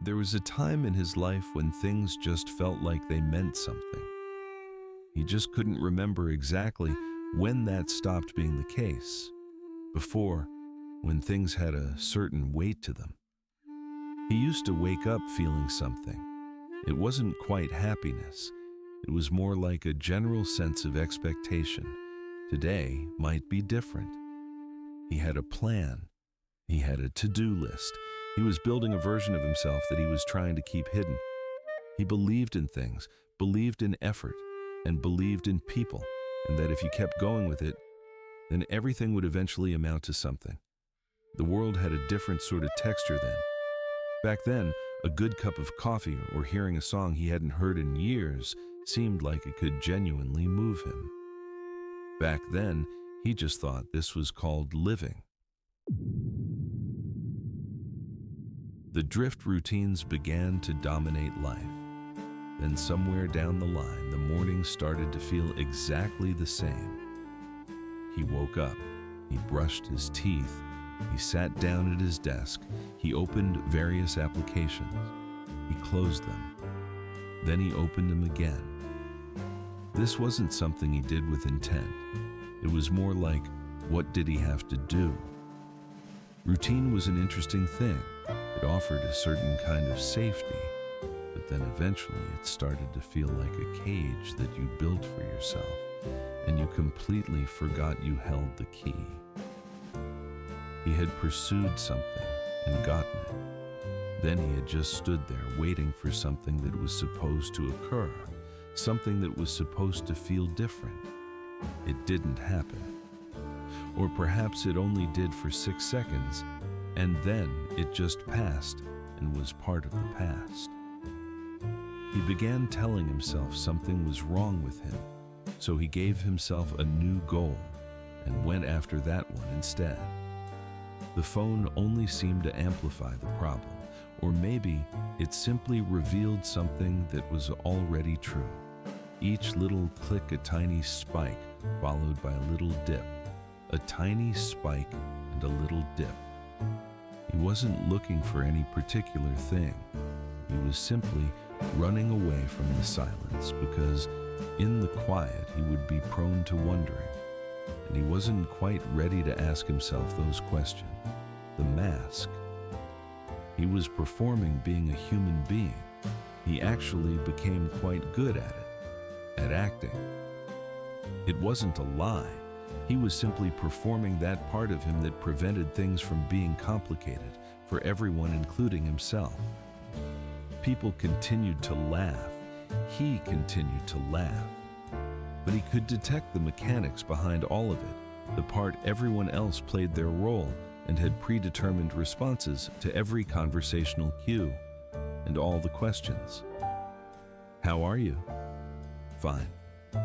There was a time in his life when things just felt like they meant something. He just couldn't remember exactly when that stopped being the case. Before, when things had a certain weight to them. He used to wake up feeling something. It wasn't quite happiness. It was more like a general sense of expectation. Today might be different. He had a plan. He had a to-do list. He was building a version of himself that he was trying to keep hidden. He believed in things, believed in effort, and believed in people, and that if you kept going with it, then everything would eventually amount to something. The world had a different sort of texture then. Back then, a good cup of coffee or hearing a song he hadn't heard in years seemed like it could genuinely move him. Back then, he just thought this was called living. The drift routines began to dominate life. Then somewhere down the line, the mornings started to feel exactly the same. He woke up, he brushed his teeth, he sat down at his desk, he opened various applications, he closed them, then he opened them again. This wasn't something he did with intent. It was more like, what did he have to do? Routine was an interesting thing. It offered a certain kind of safety, but then eventually it started to feel like a cage that you built for yourself, and you completely forgot you held the key. He had pursued something and gotten it. Then he had just stood there waiting for something that was supposed to occur, something that was supposed to feel different. It didn't happen. Or perhaps it only did for 6 seconds, and then it just passed and was part of the past. He began telling himself something was wrong with him, so he gave himself a new goal and went after that one instead. The phone only seemed to amplify the problem, or maybe it simply revealed something that was already true. Each little click a tiny spike, followed by a little dip. A tiny spike and a little dip. He wasn't looking for any particular thing. He was simply running away from the silence because in the quiet he would be prone to wondering, and he wasn't quite ready to ask himself those questions. The mask. He was performing being a human being. He actually became quite good at it, at acting. It wasn't a lie. He was simply performing that part of him that prevented things from being complicated for everyone, including himself. People continued to laugh. He continued to laugh. But he could detect the mechanics behind all of it, the part everyone else played their role and had predetermined responses to every conversational cue and all the questions. How are you? Fine.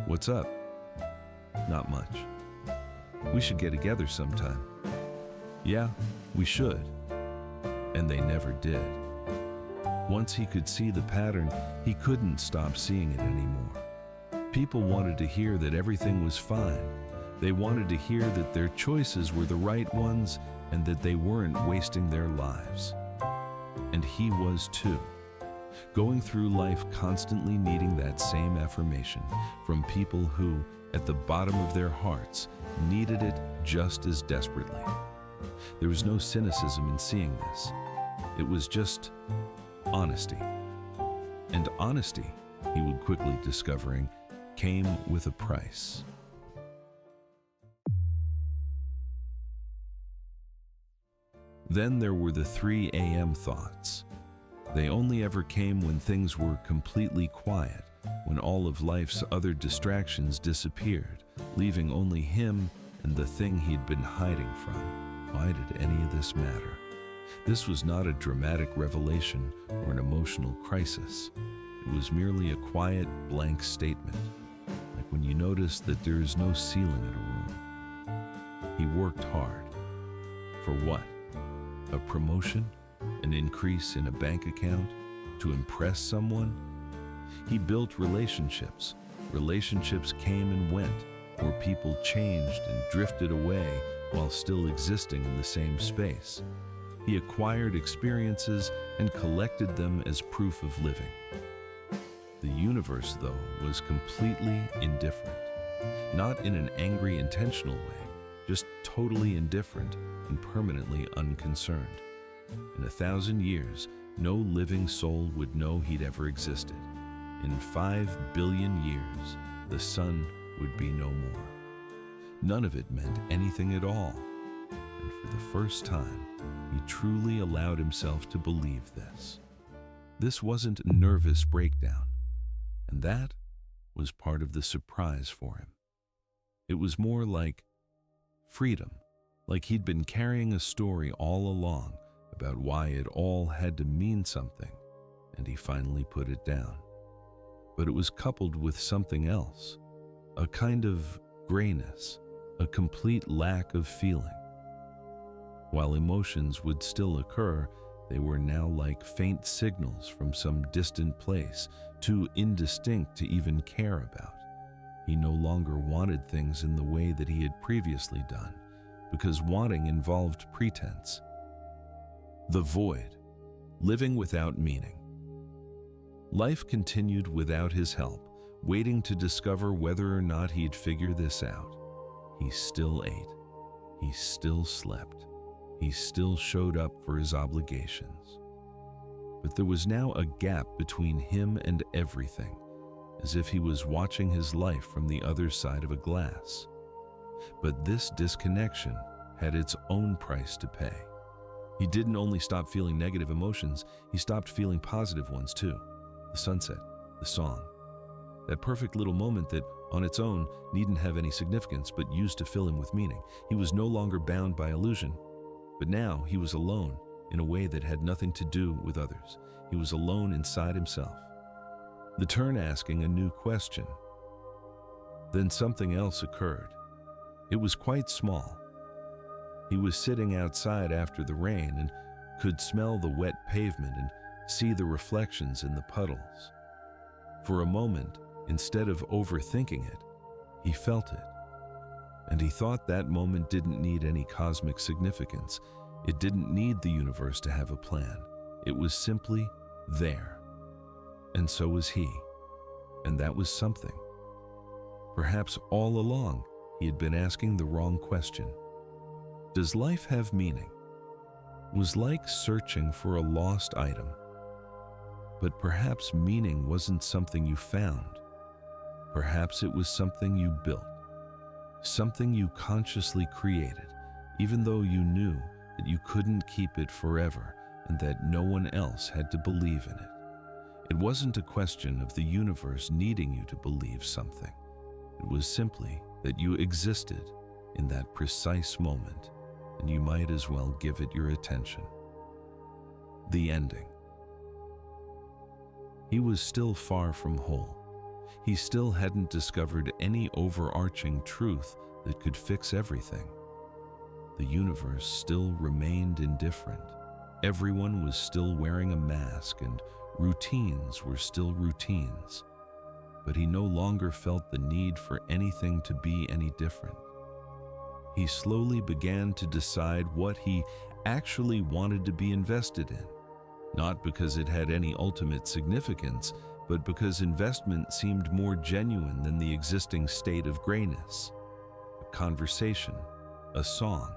What's up? Not much. We should get together sometime. Yeah, we should. And they never did. Once he could see the pattern, he couldn't stop seeing it anymore. People wanted to hear that everything was fine. They wanted to hear that their choices were the right ones and that they weren't wasting their lives. And he was too. Going through life constantly needing that same affirmation from people who, at the bottom of their hearts, needed it just as desperately. There was no cynicism in seeing this. It was just honesty. And honesty, he would quickly discovering, came with a price. Then there were the 3 a.m. thoughts. They only ever came when things were completely quiet, when all of life's other distractions disappeared, leaving only him and the thing he'd been hiding from. Why did any of this matter? This was not a dramatic revelation or an emotional crisis. It was merely a quiet, blank statement, like when you notice that there is no ceiling in a room. He worked hard. For what? A promotion? An increase in a bank account? To impress someone? He built relationships. Relationships came and went, where people changed and drifted away while still existing in the same space. He acquired experiences and collected them as proof of living. The universe, though, was completely indifferent. Not in an angry, intentional way, just totally indifferent and permanently unconcerned. In 1,000 years, no living soul would know he'd ever existed. In 5 billion years, the sun would be no more. None of it meant anything at all. And for the first time, he truly allowed himself to believe this. This wasn't a nervous breakdown, and that was part of the surprise for him. It was more like freedom, like he'd been carrying a story all along about why it all had to mean something, and he finally put it down. But it was coupled with something else, a kind of grayness, a complete lack of feeling. While emotions would still occur, they were now like faint signals from some distant place, too indistinct to even care about. He no longer wanted things in the way that he had previously done, because wanting involved pretense. The void, living without meaning. Life continued without his help, waiting to discover whether or not he'd figure this out. He still ate. He still slept. He still showed up for his obligations. But there was now a gap between him and everything, as if he was watching his life from the other side of a glass. But this disconnection had its own price to pay. He didn't only stop feeling negative emotions, he stopped feeling positive ones too. The sunset, the song, that perfect little moment that, on its own, needn't have any significance but used to fill him with meaning. He was no longer bound by illusion, but now he was alone in a way that had nothing to do with others. He was alone inside himself. The turn asking a new question. Then something else occurred. It was quite small. He was sitting outside after the rain and could smell the wet pavement and see the reflections in the puddles. For a moment, instead of overthinking it, he felt it. And he thought that moment didn't need any cosmic significance. It didn't need the universe to have a plan. It was simply there. And so was he. And that was something. Perhaps all along, he had been asking the wrong question. Does life have meaning? Was like searching for a lost item. But perhaps meaning wasn't something you found. Perhaps it was something you built. Something you consciously created, even though you knew that you couldn't keep it forever and that no one else had to believe in it. It wasn't a question of the universe needing you to believe something. It was simply that you existed in that precise moment, and you might as well give it your attention. The ending. He was still far from whole. He still hadn't discovered any overarching truth that could fix everything. The universe still remained indifferent. Everyone was still wearing a mask, and routines were still routines. But he no longer felt the need for anything to be any different. He slowly began to decide what he actually wanted to be invested in, not because it had any ultimate significance, but because investment seemed more genuine than the existing state of grayness. A conversation, a song,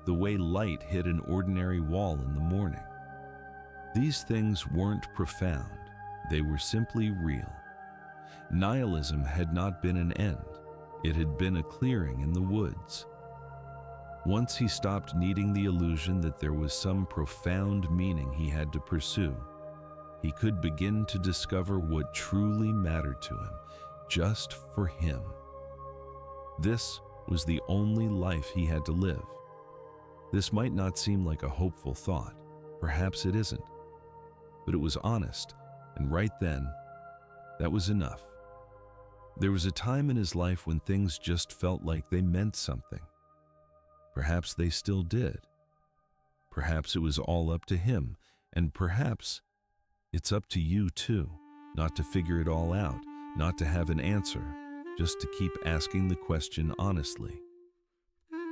the way light hit an ordinary wall in the morning. These things weren't profound, they were simply real. Nihilism had not been an end, it had been a clearing in the woods. Once he stopped needing the illusion that there was some profound meaning he had to pursue, he could begin to discover what truly mattered to him, just for him. This was the only life he had to live. This might not seem like a hopeful thought, perhaps it isn't, but it was honest, and right then, that was enough. There was a time in his life when things just felt like they meant something. Perhaps they still did. Perhaps it was all up to him, and perhaps it's up to you too, not to figure it all out, not to have an answer, just to keep asking the question honestly.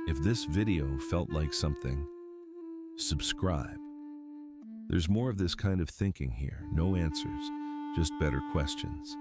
If this video felt like something, subscribe. There's more of this kind of thinking here, no answers, just better questions.